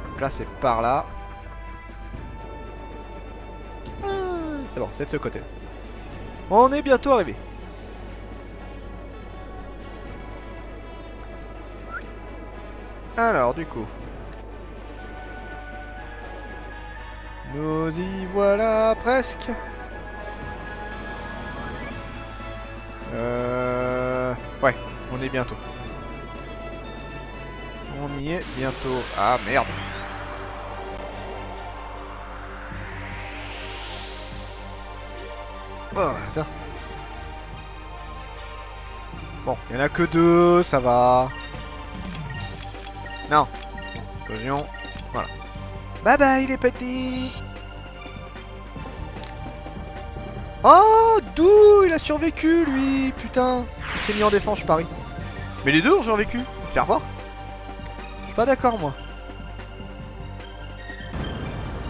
Donc là, c'est par là. Ah, c'est bon, c'est de ce côté-là. On est bientôt arrivé. Alors, du coup... Nous y voilà presque. Ouais, on est bientôt. On y est bientôt. Ah merde. Oh putain. Bon, il y en a que deux, ça va. Non. Explosion. Voilà. Bye bye les petits. Oh, d'où il a survécu lui. Putain. Il s'est mis en défense, je parie. Mais les deux ont survécu. Faire voir. Je suis pas d'accord moi.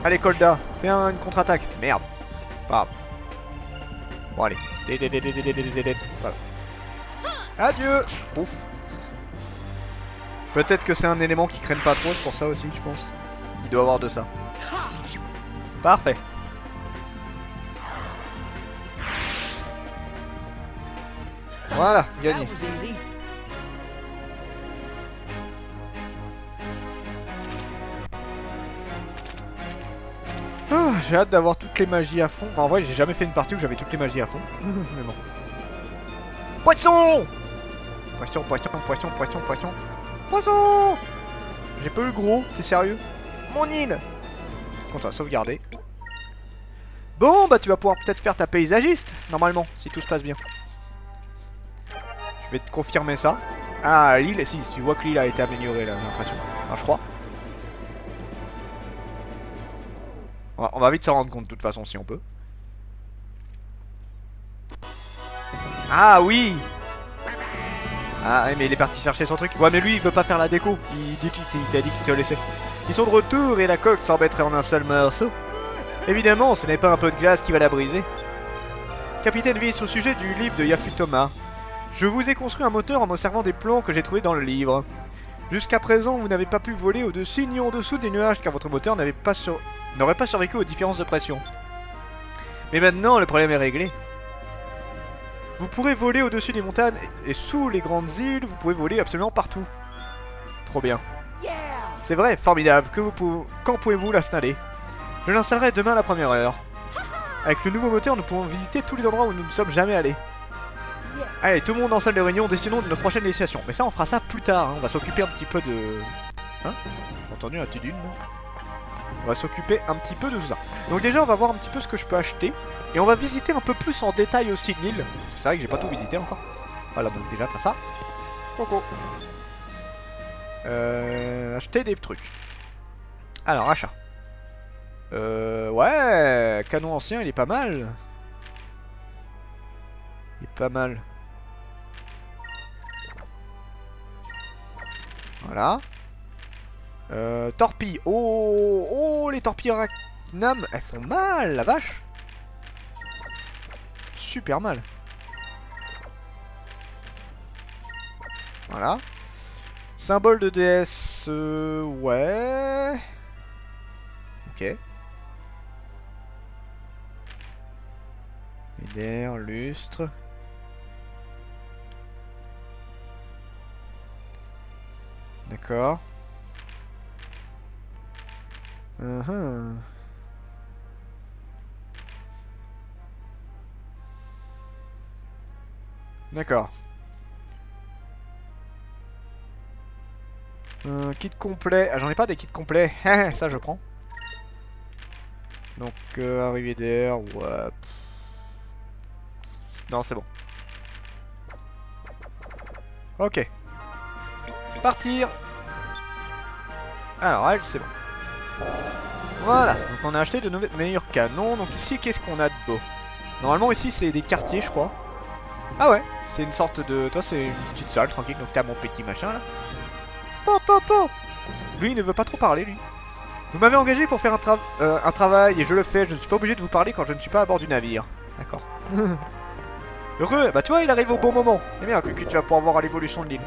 Allez Kolda, fais une contre-attaque. Merde. Pas grave. Bon allez. Voilà. Adieu. Pouf. Peut-être que c'est un élément qui craigne pas trop, c'est pour ça aussi, je pense. Il doit avoir de ça. Parfait. Voilà, gagné. Oh, j'ai hâte d'avoir toutes les magies à fond. Enfin, en vrai, j'ai jamais fait une partie où j'avais toutes les magies à fond. Mais bon. Poisson! Poisson, poisson, poisson, poisson, poisson. Poisson! J'ai pas eu le gros, t'es sérieux? Mon île! On va sauvegarder. Bon, bah tu vas pouvoir peut-être faire ta paysagiste, normalement, si tout se passe bien. Je vais te confirmer ça. Ah, l'île, si, tu vois que l'île a été améliorée, là, j'ai l'impression. Enfin, je crois. On va vite se rendre compte, de toute façon, si on peut. Ah, oui! Ah, mais il est parti chercher son truc. Ouais, mais lui, il veut pas faire la déco. Il t'a dit qu'il te laissait. Ils sont de retour et la coque s'embêterait en un seul morceau. Évidemment, ce n'est pas un peu de glace qui va la briser. Capitaine Vice, au sujet du livre de Yafutoma. Je vous ai construit un moteur en me servant des plans que j'ai trouvés dans le livre. Jusqu'à présent, vous n'avez pas pu voler au-dessus ni en dessous des nuages car votre moteur n'aurait pas survécu aux différences de pression. Mais maintenant, le problème est réglé. Vous pourrez voler au-dessus des montagnes et sous les grandes îles, vous pouvez voler absolument partout. Trop bien. C'est vrai, formidable. Quand pouvez-vous l'installer? Je l'installerai demain à la première heure. Avec le nouveau moteur, nous pouvons visiter tous les endroits où nous ne sommes jamais allés. Allez, tout le monde en salle de réunion, dessinons de nos prochaines destination. Mais ça, on fera ça plus tard, hein. On va s'occuper un petit peu de... Hein? Entendu la petite lune, non? On va s'occuper un petit peu de tout ça. Donc déjà, on va voir un petit peu ce que je peux acheter. Et on va visiter un peu plus en détail aussi l'île. C'est vrai que j'ai pas tout visité encore. Voilà, donc déjà, t'as ça. Coco. Acheter des trucs. Alors, achat. Ouais, canon ancien, il est pas mal. Il est pas mal. Voilà. Torpilles. Oh, oh, les torpilles arachnam, elles font mal, la vache. Super mal. Voilà. Symbole de déesse. Ouais. Ok. Éder, lustre. D'accord. D'accord. Kit complet. Ah, j'en ai pas des kits complets. Ça, je prends. Donc, arrivée d'air. Ouais. Non, c'est bon. Ok. Partir. Alors, elle, c'est bon. Voilà. Donc, on a acheté de meilleurs canons. Donc, ici, qu'est-ce qu'on a de beau? Normalement, ici, c'est des quartiers, je crois. Ah ouais. C'est une sorte de... Toi, c'est une petite salle, tranquille. Donc, t'as mon petit machin, là. Po. Lui, il ne veut pas trop parler, lui. Vous m'avez engagé pour faire un travail et je le fais. Je ne suis pas obligé de vous parler quand je ne suis pas à bord du navire. D'accord. Heureux. Bah, tu vois, il arrive au bon moment. C'est bien que tu vas pouvoir voir l'évolution de l'île.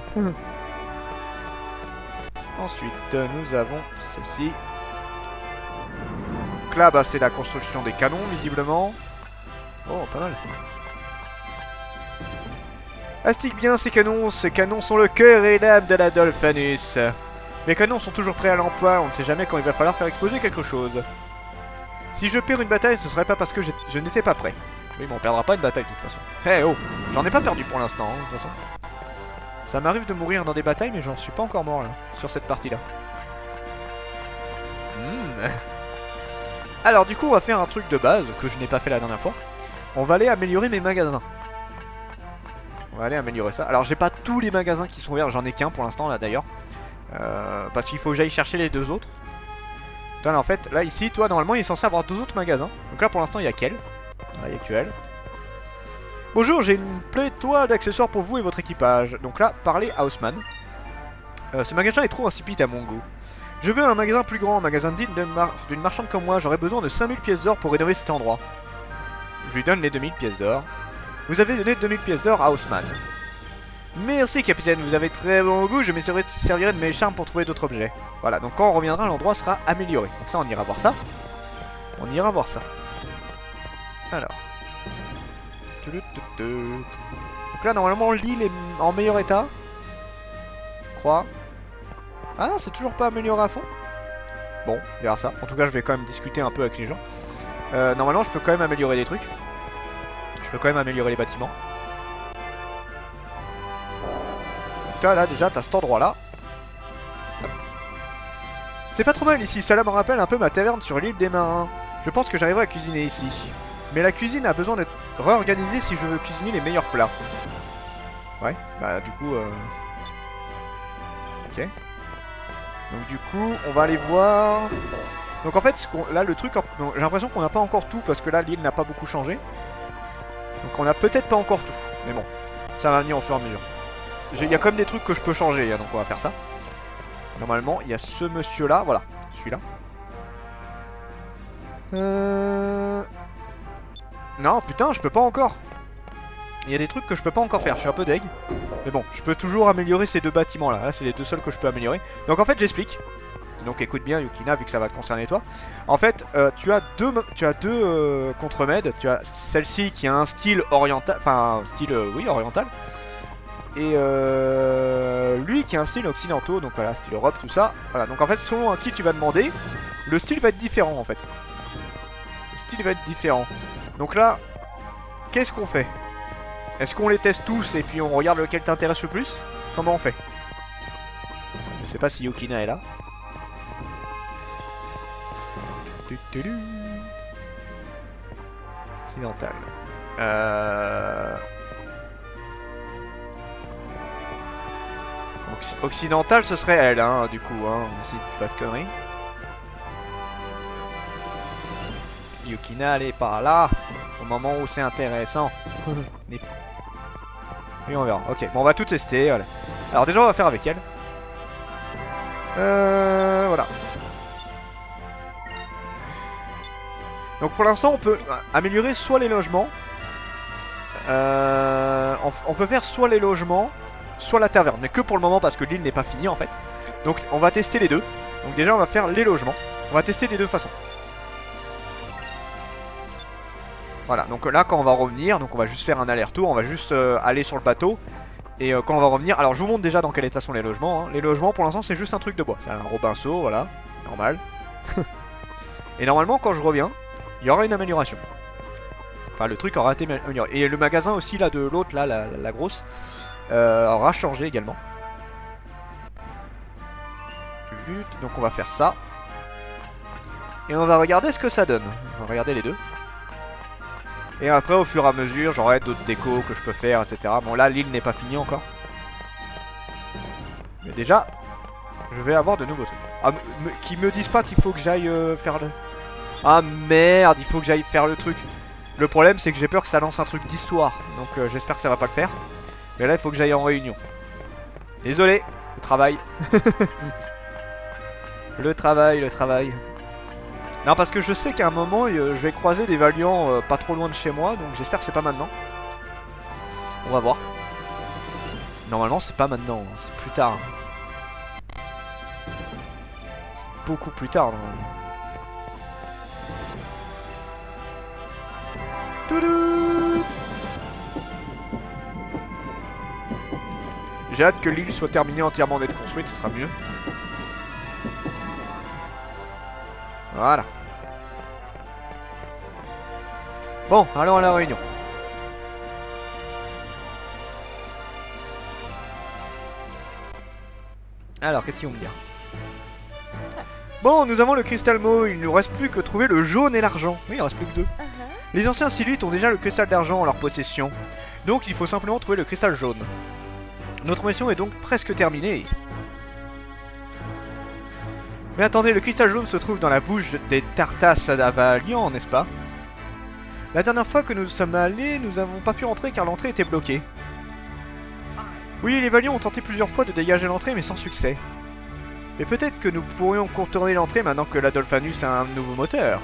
Ensuite, nous avons ceci. Donc là, bah, c'est la construction des canons, visiblement. Oh, pas mal. Astique bien ces canons sont le cœur et l'âme de la Dolphanus. Mes canons sont toujours prêts à l'emploi, on ne sait jamais quand il va falloir faire exploser quelque chose. Si je perds une bataille, ce serait pas parce que je n'étais pas prêt. Oui, mais on perdra pas une bataille de toute façon. Eh oh, j'en ai pas perdu pour l'instant, hein, de toute façon. Ça m'arrive de mourir dans des batailles, mais j'en suis pas encore mort là, sur cette partie-là. Alors du coup, on va faire un truc de base que je n'ai pas fait la dernière fois. On va aller améliorer mes magasins. On va aller améliorer ça. Alors j'ai pas tous les magasins qui sont ouverts, j'en ai qu'un pour l'instant là d'ailleurs. Parce qu'il faut que j'aille chercher les deux autres. Là, en fait, là ici, toi normalement il est censé avoir deux autres magasins. Donc là pour l'instant il y a qu'elle. Là il y a que elle. Bonjour, j'ai une pléthore d'accessoires pour vous et votre équipage. Donc là, parlez à Haussmann. Ce magasin est trop insipide à mon goût. Je veux un magasin plus grand, un magasin digne d'une marchande comme moi. J'aurais besoin de 5000 pièces d'or pour rénover cet endroit. Je lui donne les 2000 pièces d'or. Vous avez donné 2000 pièces d'or à Haussmann. Merci capitaine, vous avez très bon goût, je me servirai de mes charmes pour trouver d'autres objets. Voilà, donc quand on reviendra, l'endroit sera amélioré. Donc ça, on ira voir ça. On ira voir ça. Alors. Donc là, normalement, l'île est en meilleur état. Je crois. Ah non, c'est toujours pas amélioré à fond. Bon, on verra ça. En tout cas, je vais quand même discuter un peu avec les gens. Normalement, je peux quand même améliorer des trucs. Je peux quand même améliorer les bâtiments. Donc là, déjà, t'as cet endroit-là. C'est pas trop mal ici. Cela me rappelle un peu ma taverne sur l'île des Marins. Je pense que j'arriverai à cuisiner ici. Mais la cuisine a besoin d'être réorganisée si je veux cuisiner les meilleurs plats. Ouais, bah du coup... Ok. Donc du coup, on va aller voir... Donc en fait, là le truc... J'ai l'impression qu'on n'a pas encore tout parce que là l'île n'a pas beaucoup changé. Donc on a peut-être pas encore tout. Mais bon, ça va venir au fur et à mesure. Il y a quand même des trucs que je peux changer, hein, donc on va faire ça. Normalement, il y a ce monsieur là, voilà, celui-là. Non, putain, je peux pas encore. Il y a des trucs que je peux pas encore faire, je suis un peu deg. Mais bon, je peux toujours améliorer ces deux bâtiments là. Là, c'est les deux seuls que je peux améliorer. Donc en fait, j'explique. Donc écoute bien Yukina, vu que ça va te concerner toi. En fait, tu as deux contremèdes. Tu as celle-ci qui a un style oriental, enfin style oui oriental. Et lui qui a un style occidentaux, donc voilà, style Europe, tout ça. Voilà, donc en fait, selon à qui tu vas demander, le style va être différent en fait. Le style va être différent. Donc là, qu'est-ce qu'on fait? Est-ce qu'on les teste tous et puis on regarde lequel t'intéresse le plus? Comment on fait? Je sais pas si Yukina est là. Occidental. Occidental, ce serait elle, hein, du coup, hein, si pas de conneries. Yukina, elle est par là, au moment où c'est intéressant. Et on verra. Ok, bon, on va tout tester. Voilà. Alors déjà, on va faire avec elle. Voilà. Donc pour l'instant, on peut améliorer soit les logements. On peut faire soit les logements, soit la taverne. Mais que pour le moment parce que l'île n'est pas finie en fait. Donc on va tester les deux. Donc déjà, on va faire les logements. On va tester des deux façons. Voilà, donc là quand on va revenir, donc on va juste faire un aller-retour, on va juste aller sur le bateau. Et quand on va revenir, alors je vous montre déjà dans quel état sont les logements, hein. Les logements pour l'instant c'est juste un truc de bois, c'est un robinceau, voilà, normal. Et normalement quand je reviens, il y aura une amélioration. Enfin le truc aura été amélioré. Et le magasin aussi là de l'autre, là, la grosse, aura changé également. Donc on va faire ça. Et on va regarder ce que ça donne. On va regarder les deux. Et après, au fur et à mesure, j'aurai d'autres décos que je peux faire, etc. Bon, là, l'île n'est pas finie encore. Mais déjà, je vais avoir de nouveaux trucs. Ah, qui me disent pas qu'il faut que j'aille faire le... Ah merde, il faut que j'aille faire le truc. Le problème, c'est que j'ai peur que ça lance un truc d'histoire. Donc, j'espère que ça va pas le faire. Mais là, il faut que j'aille en réunion. Désolé, le travail. Le travail. Non, parce que je sais qu'à un moment, je vais croiser des Valiants pas trop loin de chez moi, donc j'espère que c'est pas maintenant. On va voir. Normalement, c'est pas maintenant, c'est plus tard. beaucoup plus tard normalement. Toudout. J'ai hâte que l'île soit terminée entièrement d'être construite, ce sera mieux. Voilà. Bon, allons à la réunion. Alors, qu'est-ce qu'ils vont me dire? Bon, nous avons le cristal mot, il ne nous reste plus que trouver le jaune et l'argent. Oui, il en reste plus que deux. Les anciens Siluites ont déjà le cristal d'argent en leur possession, donc il faut simplement trouver le cristal jaune. Notre mission est donc presque terminée. Mais attendez, le cristal jaune se trouve dans la bouche des Tartas d'Avalian, n'est-ce pas? La dernière fois que nous sommes allés, nous n'avons pas pu entrer car l'entrée était bloquée. Oui, les Valiants ont tenté plusieurs fois de dégager l'entrée, mais sans succès. Mais peut-être que nous pourrions contourner l'entrée maintenant que l'Adolphanus a un nouveau moteur.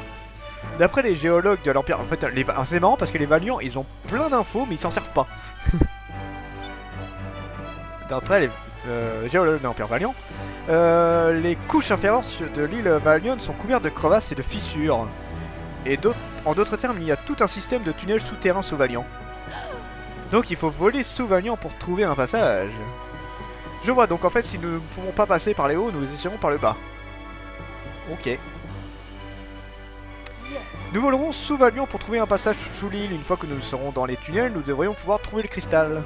D'après les géologues de l'Empire... En fait, c'est marrant parce que les Valiants, ils ont plein d'infos, mais ils s'en servent pas. D'après les géologues de l'Empire Valiant, les couches inférieures de l'île Valion sont couvertes de crevasses et de fissures. Et en d'autres termes, il y a tout un système de tunnels souterrains sous Valiant. Donc il faut voler sous Valiant pour trouver un passage. Je vois, donc en fait si nous ne pouvons pas passer par les hauts, nous essayerons par le bas. Ok. Nous volerons sous Valiant pour trouver un passage sous l'île. Une fois que nous serons dans les tunnels, nous devrions pouvoir trouver le cristal.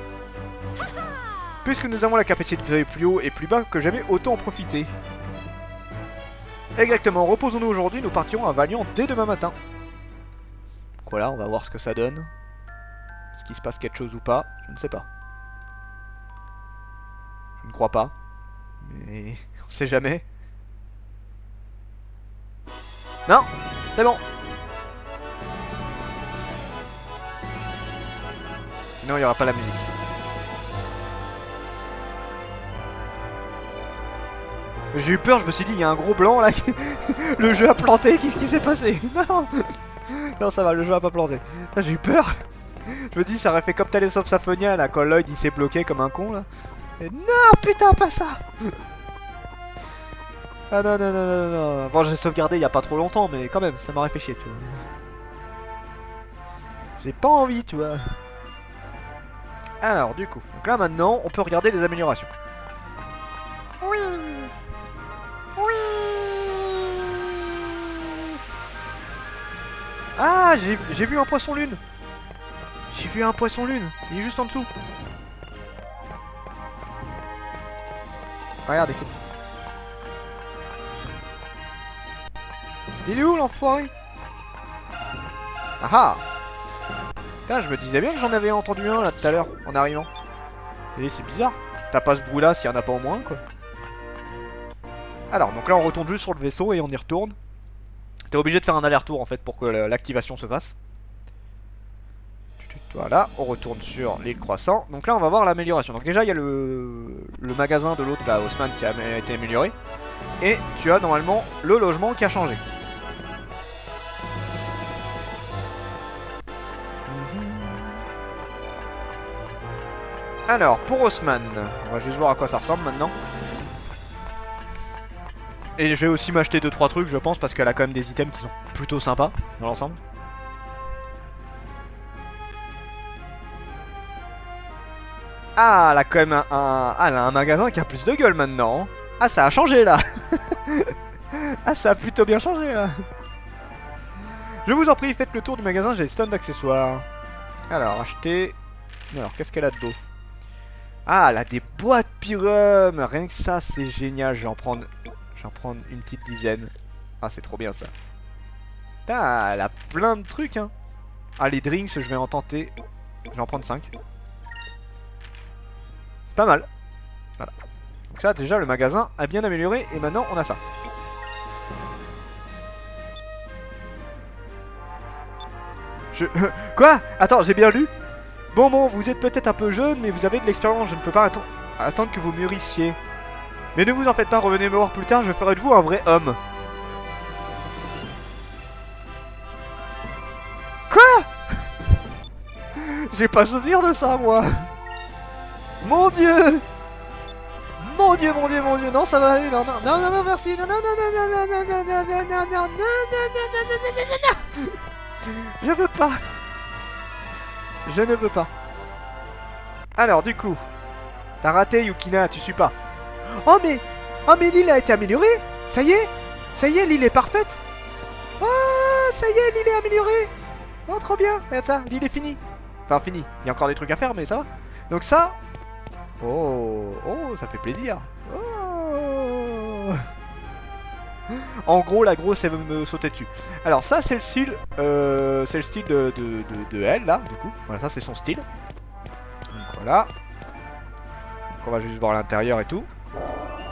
Puisque nous avons la capacité de faire plus haut et plus bas, que jamais autant en profiter. Exactement, reposons-nous aujourd'hui, nous partirons à Valiant dès demain matin. Donc voilà, on va voir ce que ça donne. Est-ce qu'il se passe quelque chose ou pas? Je ne sais pas. Je ne crois pas. Mais on sait jamais. Non, c'est bon. Sinon il n'y aura pas la musique. J'ai eu peur, je me suis dit, il y a un gros blanc là. Le jeu a planté, qu'est-ce qui s'est passé? Non. Non, ça va, le jeu a pas planté. J'ai eu peur. Je me dis, ça aurait fait comme Tales of Symphonia là, quand Lloyd il s'est bloqué comme un con là. Et non, putain, pas ça. Ah non, non, non, non, non. Bon, j'ai sauvegardé il y a pas trop longtemps, mais quand même, ça m'aurait fait chier, tu vois. J'ai pas envie, tu vois. Alors, du coup, donc là maintenant, on peut regarder les améliorations. Oui. Oui. Ah, j'ai vu un poisson lune. J'ai vu un poisson lune. Il est juste en dessous. Regarde, écoute. Il est où l'enfoiré? Ah ah. Putain, je me disais bien que j'en avais entendu un là tout à l'heure en arrivant. Et c'est bizarre. T'as pas ce bruit là s'il y en a pas au moins quoi. Alors, donc là on retourne juste sur le vaisseau et on y retourne. T'es obligé de faire un aller-retour en fait pour que l'activation se fasse. Voilà, on retourne sur l'île Croissant. Donc là on va voir l'amélioration. Donc déjà il y a le magasin de l'autre là, Haussmann, qui a été amélioré. Et tu as normalement le logement qui a changé. Alors, pour Haussmann, on va juste voir à quoi ça ressemble maintenant. Et je vais aussi m'acheter 2-3 trucs, je pense, parce qu'elle a quand même des items qui sont plutôt sympas dans l'ensemble. Ah, elle a quand même elle a un magasin qui a plus de gueule maintenant. Ah, ça a changé là. Ah, ça a plutôt bien changé là. Je vous en prie, faites le tour du magasin, j'ai des tonnes d'accessoires. Alors, acheter... Alors, qu'est-ce qu'elle a de dos? Ah, elle a des boîtes pyrum. Rien que ça, c'est génial. Je vais en prendre une petite dizaine. Ah, c'est trop bien ça. Putain, elle a plein de trucs, hein. Ah, les drinks, je vais en tenter. Je vais en prendre 5. C'est pas mal. Voilà. Donc ça, déjà, le magasin a bien amélioré. Et maintenant, on a ça. Quoi? Attends, j'ai bien lu? Bon, vous êtes peut-être un peu jeune, mais vous avez de l'expérience. Je ne peux pas attendre que vous mûrissiez. Mais ne vous en faites pas, revenez me voir plus tard, je ferai de vous un vrai homme. Quoi? J'ai pas souvenir de ça, moi. Mon Dieu. mon dieu, mon dieu, mon dieu. Non, ça va aller. Non, non, non, non, non, merci. Non, non, non, non, non, non, non, non, non, non, non, non, non, non. Je veux pas. Je ne veux pas. Alors, du coup, t'as raté, Yukina, tu suis pas. Oh, mais l'île a été améliorée. Ça y est, l'île est parfaite. Oh, ça y est, l'île est améliorée. Oh, trop bien. Regarde ça, l'île est finie. Enfin, finie. Il y a encore des trucs à faire, mais ça va. Donc ça... Oh, ça fait plaisir. Oh. En gros, la grosse, elle veut me sauter dessus. Alors ça, c'est le style, de elle, là, du coup. Voilà, ça, c'est son style. Donc voilà. Donc on va juste voir l'intérieur et tout.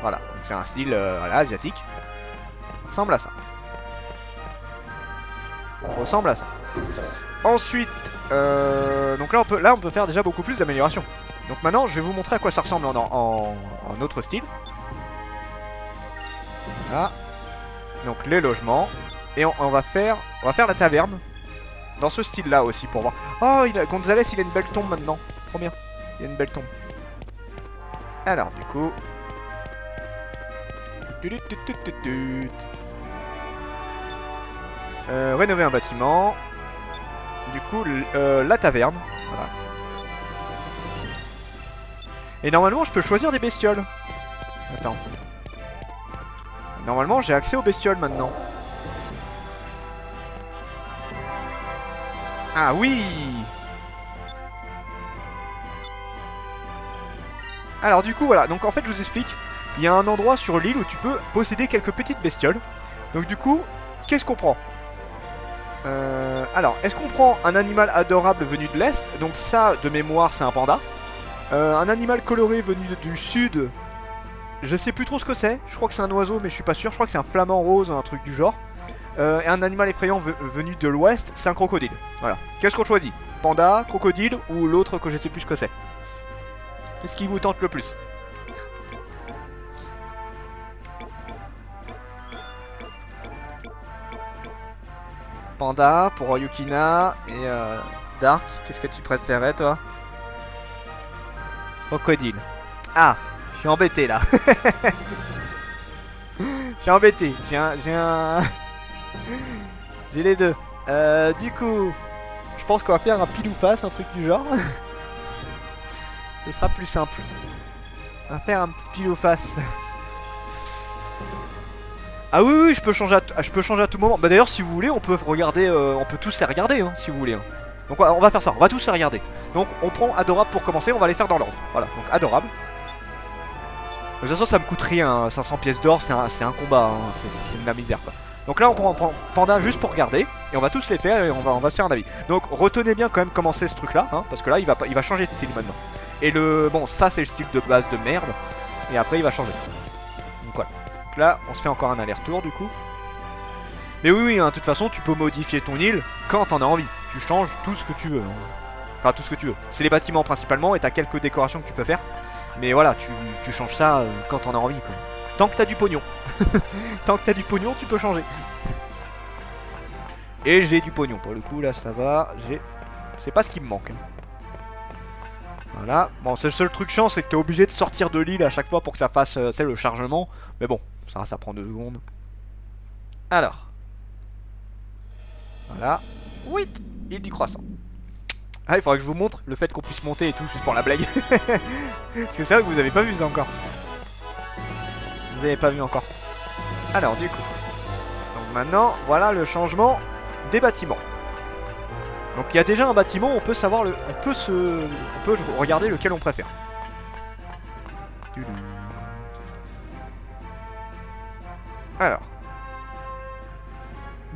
Voilà, donc c'est un style, voilà, asiatique. Ça ressemble à ça. On ressemble à ça. Ensuite, donc là, on peut faire déjà beaucoup plus d'améliorations. Donc maintenant, je vais vous montrer à quoi ça ressemble en autre style. Voilà. Donc les logements. Et on va faire la taverne. Dans ce style-là aussi pour voir. Oh, Gonzalez, il a une belle tombe maintenant. Trop bien. Il a une belle tombe. Alors, du coup... rénover un bâtiment. Du coup, la taverne. Voilà. Et normalement, je peux choisir des bestioles. Attends. Normalement, j'ai accès aux bestioles maintenant. Ah oui! Alors du coup, voilà. Donc en fait, je vous explique. Il y a un endroit sur l'île où tu peux posséder quelques petites bestioles. Donc du coup, qu'est-ce qu'on prend? Alors, est-ce qu'on prend un animal adorable venu de l'Est? Donc ça, de mémoire, c'est un panda. Un animal coloré venu du sud, je sais plus trop ce que c'est. Je crois que c'est un oiseau, mais je suis pas sûr. Je crois que c'est un flamant rose, un truc du genre. Et un animal effrayant venu de l'ouest, c'est un crocodile. Voilà. Qu'est-ce qu'on choisit? Panda, crocodile ou l'autre que je sais plus ce que c'est? Qu'est-ce qui vous tente le plus? Panda pour Yukina et Dark. Qu'est-ce que tu préférais, toi? Crocodile. Ah, je suis embêté là. Je suis embêté. J'ai les deux. Du coup, je pense qu'on va faire un pile ou face, un truc du genre. Ce sera plus simple. On va faire un petit pile ou face. Ah oui, je peux changer à tout moment. Bah d'ailleurs, si vous voulez, on peut regarder, on peut tous les regarder, hein, si vous voulez. Hein. Donc on va faire ça, on va tous les regarder. Donc on prend adorable pour commencer, on va les faire dans l'ordre. Voilà, donc adorable. De toute façon, ça me coûte rien, hein. 500 pièces d'or, c'est un combat, hein. C'est de la misère, quoi. Donc là, on prend Panda juste pour regarder, et on va tous les faire, et on va se faire un avis. Donc retenez bien quand même comment c'est ce truc-là, hein, parce que là, il va changer de style maintenant. Et bon, ça c'est le style de base de merde, et après il va changer. Donc voilà. Donc là, on se fait encore un aller-retour du coup. Mais oui, hein, de toute façon, tu peux modifier ton île quand t'en as envie. Tu changes tout ce que tu veux. Enfin, tout ce que tu veux. C'est les bâtiments principalement, et t'as quelques décorations que tu peux faire. Mais voilà, tu changes ça quand t'en as envie, quoi. Tant que t'as du pognon. Tant que t'as du pognon, tu peux changer. Et j'ai du pognon, pour le coup, là, ça va. C'est pas ce qui me manque. Voilà. Bon, c'est le seul truc chiant, c'est que t'es obligé de sortir de l'île à chaque fois pour que ça fasse, le chargement. Mais bon, ça prend 2 secondes. Alors. Voilà. Oui, île du croissant. Ah, il faudrait que je vous montre le fait qu'on puisse monter et tout, juste pour la blague. Parce que c'est vrai que vous avez pas vu ça encore. Vous avez pas vu encore. Alors, du coup. Donc maintenant, voilà le changement des bâtiments. Donc il y a déjà un bâtiment, on peut savoir on peut regarder lequel on préfère. Alors.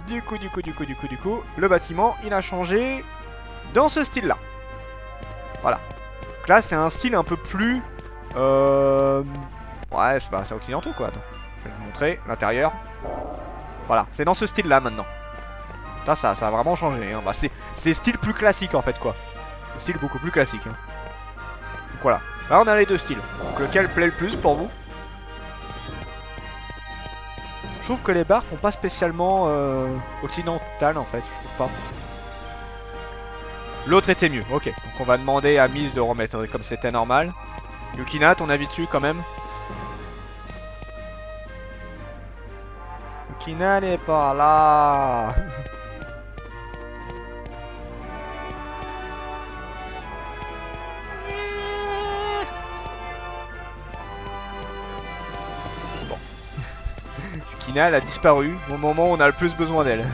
Du coup, le bâtiment, il a changé dans ce style-là. Voilà. Donc là, c'est un style un peu plus... Ouais, c'est occidentaux, quoi. Attends, je vais vous montrer l'intérieur. Voilà, c'est dans ce style-là, maintenant. Là, ça a vraiment changé. Hein. Bah, c'est style plus classique, en fait, quoi. Style beaucoup plus classique. Hein. Donc voilà. Là, on a les deux styles. Donc lequel plaît le plus pour vous? Je trouve que les barres font pas spécialement occidentales, en fait. Je trouve pas. L'autre était mieux. Ok. Donc on va demander à Miss de remettre comme c'était normal. Yukina, ton avis dessus, quand même? Yukina n'est pas là. Bon. Yukina, elle a disparu au moment où on a le plus besoin d'elle.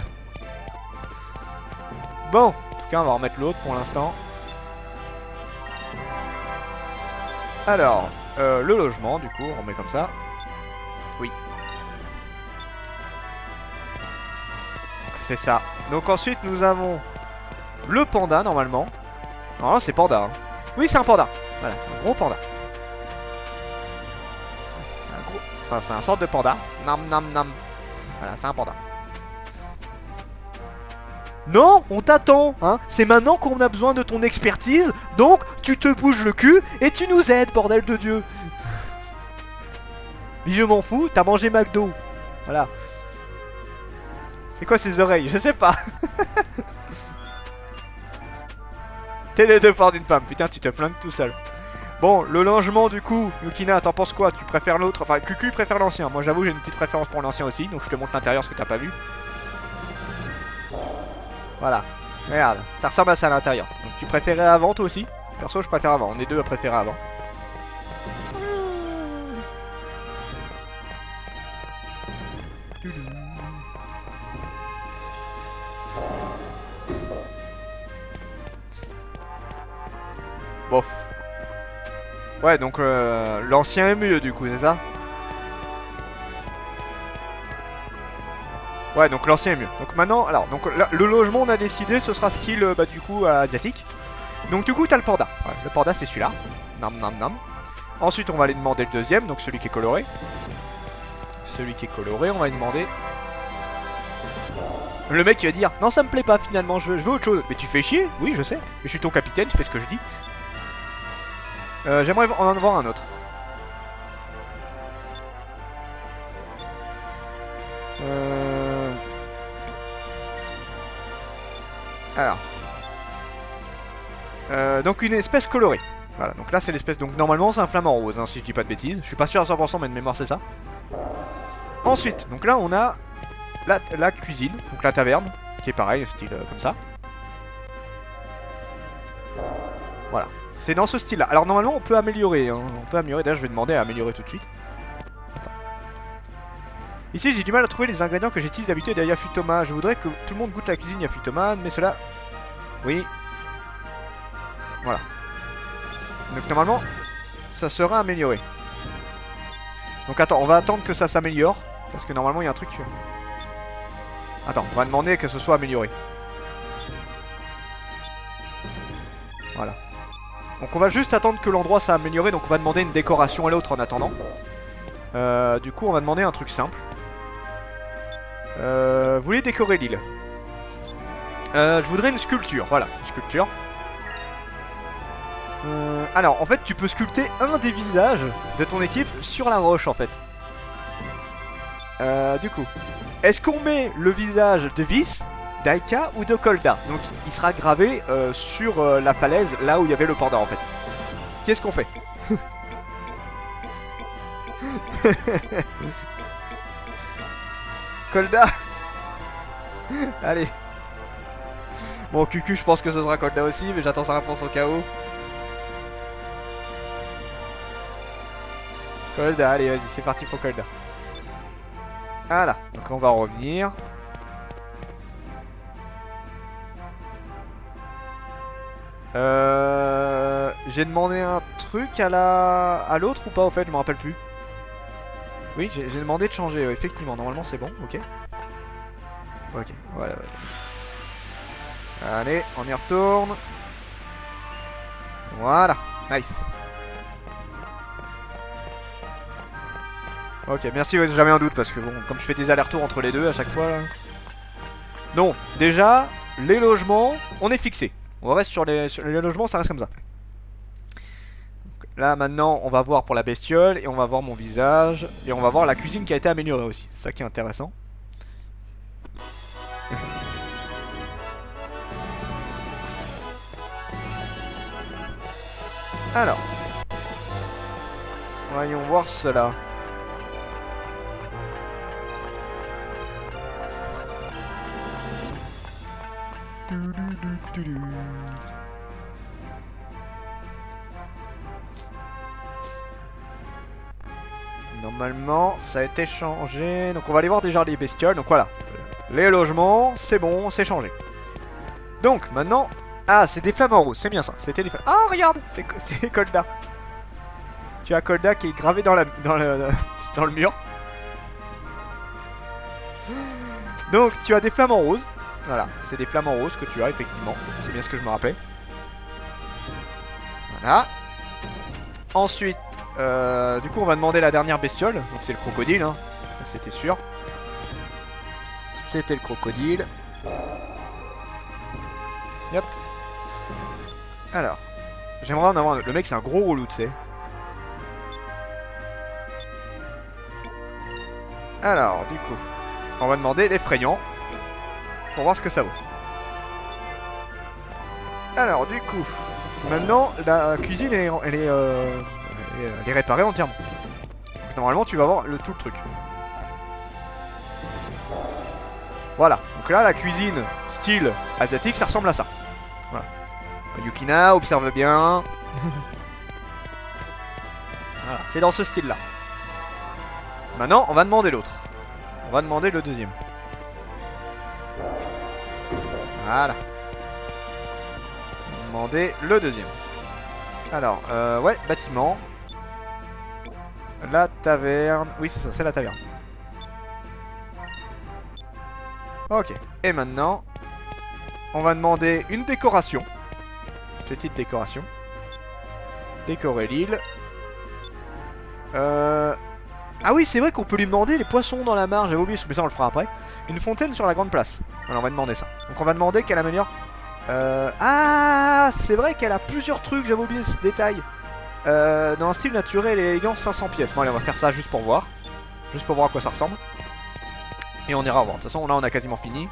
Bon, en tout cas, on va remettre l'autre pour l'instant. Alors, le logement, du coup, on met comme ça. Oui. C'est ça. Donc ensuite, nous avons le panda, normalement. Non, c'est panda. Hein. Oui, c'est un panda. Voilà, c'est un gros panda. Un gros... Enfin, c'est un sorte de panda. Nam, nam, nam. Voilà, c'est un panda. Non, on t'attend, hein. C'est maintenant qu'on a besoin de ton expertise. Donc, tu te bouges le cul et tu nous aides, bordel de Dieu. Mais je m'en fous, t'as mangé McDo. Voilà. C'est quoi ces oreilles? Je sais pas. T'es les deux forts d'une femme. Putain, tu te flingues tout seul. Bon, le logement du coup, Yukina, t'en penses quoi? Tu préfères l'autre? Enfin, Cucu préfère l'ancien. Moi, j'avoue, j'ai une petite préférence pour l'ancien aussi. Donc, je te montre l'intérieur, ce que t'as pas vu. Voilà. Regarde, ça ressemble à ça à l'intérieur. Donc, tu préférais avant, toi aussi? Perso, je préfère avant. On est deux à préférer avant. Bof. Ouais, donc l'ancien est mieux du coup, c'est ça? Ouais, donc l'ancien est mieux. Donc maintenant, alors, donc le logement, on a décidé, ce sera style, bah du coup, asiatique. Donc du coup, t'as le panda. Ouais, le panda, c'est celui-là. Nam nam nam. Ensuite, on va aller demander le deuxième, donc celui qui est coloré. Celui qui est coloré, on va lui demander... Le mec, il va dire, non, ça me plaît pas finalement, je veux autre chose. Mais tu fais chier? Oui, je sais. Mais je suis ton capitaine, tu fais ce que je dis. J'aimerais en avoir un autre. Alors. Donc une espèce colorée. Voilà, donc là c'est l'espèce... Donc normalement c'est un flamant rose, hein, si je dis pas de bêtises. Je suis pas sûr à 100%, mais de mémoire c'est ça. Ensuite, donc là on a la cuisine, donc la taverne, qui est pareil, style comme ça. Voilà. C'est dans ce style-là. Alors normalement on peut améliorer. Hein. On peut améliorer. D'ailleurs je vais demander à améliorer tout de suite. Attends. Ici j'ai du mal à trouver les ingrédients que j'utilise d'habitude à Yafutoma. Je voudrais que tout le monde goûte la cuisine Yafutoma, mais cela... Oui. Voilà. Donc normalement ça sera amélioré. Donc attends, on va attendre que ça s'améliore. Parce que normalement il y a un truc... Attends, on va demander que ce soit amélioré. Voilà. Donc on va juste attendre que l'endroit s'est amélioré. Donc on va demander une décoration à l'autre en attendant. Du coup on va demander un truc simple. Vous voulez décorer l'île? Je voudrais une sculpture. Voilà, une sculpture. Alors en fait tu peux sculpter un des visages de ton équipe sur la roche en fait. Du coup, est-ce qu'on met le visage de Viz, d'Aika ou de Kolda? Donc il sera gravé sur la falaise là où il y avait le panda en fait. Qu'est-ce qu'on fait? Kolda. Allez. Bon, Cucu, je pense que ce sera Kolda aussi, mais j'attends sa réponse au cas où. Kolda, allez, vas-y, c'est parti pour Kolda. Voilà, donc on va revenir. J'ai demandé un truc à l'autre ou pas au fait, je me rappelle plus. Oui, j'ai demandé de changer, effectivement, normalement c'est bon, ok. Ok, voilà. Allez, on y retourne. Voilà, nice. Ok, merci, ouais, j'avais un doute parce que bon, comme je fais des allers-retours entre les deux à chaque fois là. Non, déjà, les logements, on est fixé. On reste sur les logements, ça reste comme ça. Donc, là maintenant, on va voir pour la bestiole et on va voir mon visage. Et on va voir la cuisine qui a été améliorée aussi. C'est ça qui est intéressant. Alors, voyons voir cela. Normalement, ça a été changé. Donc on va aller voir déjà les bestioles. Donc voilà. Les logements, c'est bon, c'est changé. Donc maintenant... Ah, c'est des flamants roses, c'est bien ça. C'était des flamants... Oh, regarde, c'est Kolda. Tu as Kolda qui est gravé dans le mur. Donc tu as des flamants roses. Voilà, c'est des flamants roses que tu as effectivement. C'est bien ce que je me rappelais. Voilà. Ensuite, du coup on va demander la dernière bestiole. Donc c'est le crocodile, hein. Ça c'était sûr. C'était le crocodile. Yep. Alors, j'aimerais en avoir... Le mec c'est un gros relou, tu sais. Alors, du coup, on va demander l'effrayant. Pour voir ce que ça vaut. Alors, du coup, maintenant, la cuisine, elle est réparée entièrement. Donc, normalement, tu vas avoir tout le truc. Voilà. Donc là, la cuisine style asiatique, ça ressemble à ça. Voilà. Yukina, observe bien. Voilà, c'est dans ce style-là. Maintenant, on va demander l'autre. On va demander le deuxième. Voilà. On va demander le deuxième. Alors, ouais, bâtiment. La taverne. Oui, c'est ça, c'est la taverne. Ok. Et maintenant, on va demander une décoration. Petite décoration. Décorer l'île. Ah oui, c'est vrai qu'on peut lui demander les poissons dans la mare. J'avais oublié, mais ça on le fera après. Une fontaine sur la grande place. Alors on va demander ça. Donc on va demander qu'elle améliore... Ah, c'est vrai qu'elle a plusieurs trucs, j'avais oublié ce détail. Dans un style naturel et élégant, 500 pièces. Bon allez, on va faire ça juste pour voir. Juste pour voir à quoi ça ressemble. Et on ira voir. De toute façon, là on a quasiment fini.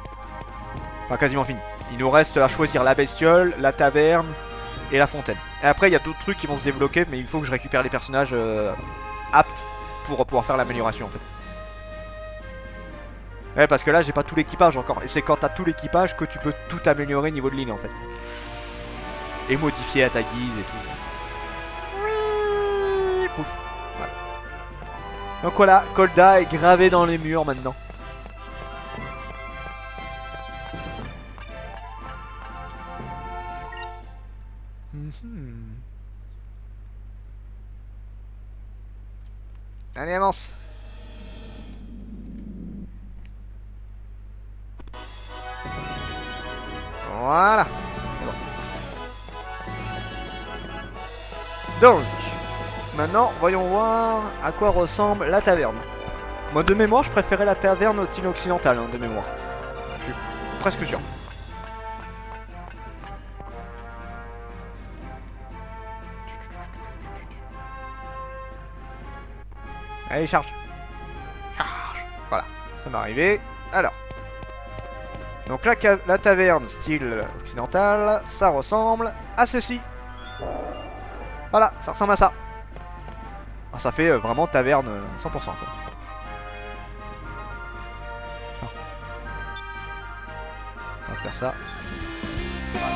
Enfin, quasiment fini. Il nous reste à choisir la bestiole, la taverne et la fontaine. Et après, il y a d'autres trucs qui vont se débloquer, mais il faut que je récupère les personnages aptes pour pouvoir faire l'amélioration en fait. Ouais, parce que là j'ai pas tout l'équipage encore. Et c'est quand t'as tout l'équipage que tu peux tout améliorer niveau de ligne en fait. Et modifier à ta guise et tout. Oui, pouf. Voilà. Donc voilà, Kolda est gravé dans les murs maintenant. Allez, avance. Voilà. Bon. Donc, maintenant, voyons voir à quoi ressemble la taverne. Moi, de mémoire, je préférais la taverne au style occidental, hein, de mémoire. Je suis presque sûr. Allez, charge. Charge. Voilà, ça m'est arrivé. Alors. Donc la taverne style occidental, ça ressemble à ceci. Voilà, ça ressemble à ça. Alors, ça fait vraiment taverne 100% quoi. On va faire ça. Voilà.